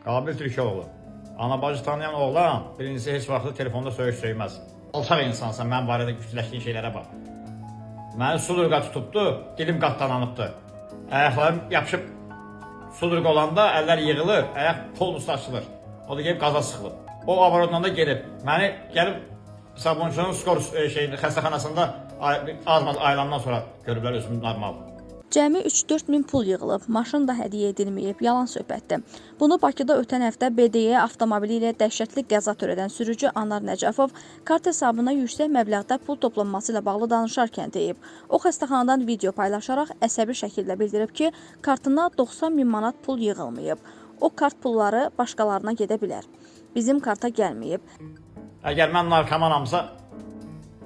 Qabil Türkoğlu. Ana bacı tanıyan oğlan birincisi heç vaxtı telefonda söyüş söyməz. Alçaq insansan, mən barədə gücləşdiyin şeylərə bax. Məni sudurqa tutubdu, dilim qatlananıbdı. Ayaqlarım yapışıb sudurqa olanda əllər yığılır, ayaq pol üstü açılır. O da gelib qaza sıxılıb. O avaroddan da gedib. Məni gəlib Sabunçunun skor xəstəxanasında az ayılandan sonra görüblər özümü normal. Cəmi 3-4 min pul yığılıb, maşın da hədiyyə edilməyib, yalan söhbətdir. Bunu Bakıda ötən həftə BDE avtomobili ilə dəhşətli qəza törədən sürücü Anar Nəcəfov kart hesabına yüksək məbləğdə pul toplanması ilə bağlı danışarkən deyib. O xəstəxanadan video paylaşaraq əsəbi şəkildə bildirib ki, kartına 90 min manat pul yığılmayıb. O kart pulları başqalarına gedə bilər. Bizim karta gəlməyib. Əgər mən narkomanamsa,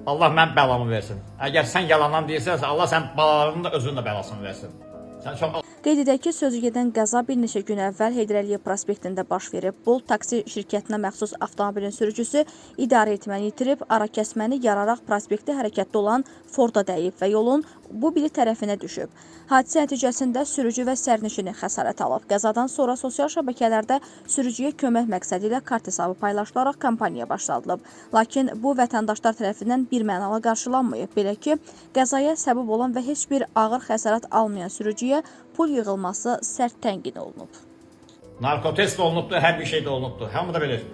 Allah mən bəlamı versin. Əgər sən yalandan deyirsənsə, Allah sən balalarının da özünün də bəlasını versin. Sən çox... Qeyd edək ki, sözü gedən qəza bir neçə gün əvvəl Heydər Əliyev prospektində baş verib. Bolt taksi şirkətinə məxsus avtomobilin sürücüsü idarə etməni itirib, arakəsməni yararaq prospektdə hərəkətdə olan Forda dəyib və yolun bu biri tərəfinə düşüb. Hadisə nəticəsində sürücü və sərnişini xəsarət alıb. Qəzadan sonra sosial şəbəkələrdə sürücüyə kömək məqsədi ilə kart hesabı paylaşılaraq kampaniya başladılıb. Lakin bu vətəndaşlar tərəfindən birmənalı qarşılanmayıb. Belə ki, qəzaya səbəb olan və heç bir ağır xəsarət almayan sürücüyə pul yığılması sərt tənqid olunub. Narkotest olunubdu, hər bir şey də olunubdu. Hamı da bilir.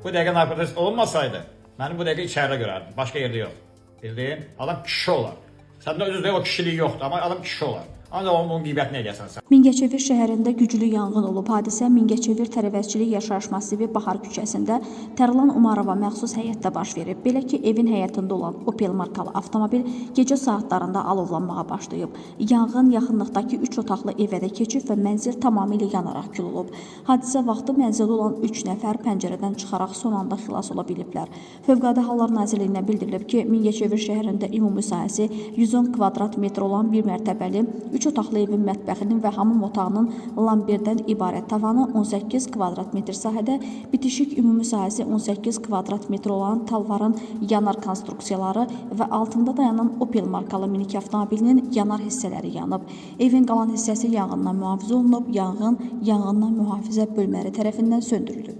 Bu dəqiqə narkotest olunmasaydı, məni bu dəqiqə içəridə görərdim. Başqa yerdə yox. Bildiyin? Adam kişi olar. Səndə özü də o kişilik yoxdur, amma adam kişi olar. Ancaq onun qiymətini edəsən sən. Mingəçevir şəhərində güclü yanğın olub. Hadisə Mingəçevir Tərəvəzçilik Yaşayış Masivi Bahar küçəsində Tərlan Umarova məxsus həyətdə baş verib. Belə ki, evin həyətində olan Opel markalı avtomobil gecə saatlarında alovlanmağa başlayıb. Yanğın yaxınlıqdakı 3 otaqlı evə də keçib və mənzil tamamilə yanaraq kül olub. Hadisə vaxtı mənzildə olan 3 nəfər pəncərədən çıxaraq son anda xilas ola biliblər. Fövqəladə Hallar Nazirliyindən bildirilib ki, Mingəçevir şəhərində ümumi sahəsi 110 kvadrat metr olan bir mərtəbəli 3 otaqlı evin mətbəxinin və hamam otağının lambirdən ibarət tavanı 18 kvadrat metr sahədə, bitişik ümumi sahəsi 18 kvadrat metr olan talvarın yanar konstruksiyaları və altında dayanan Opel markalı minik avtomobilinin yanar hissələri yanıb. Evin qalan hissəsi yanğından mühafizə olunub, yanğından mühafizə bölmələri tərəfindən söndürülüb.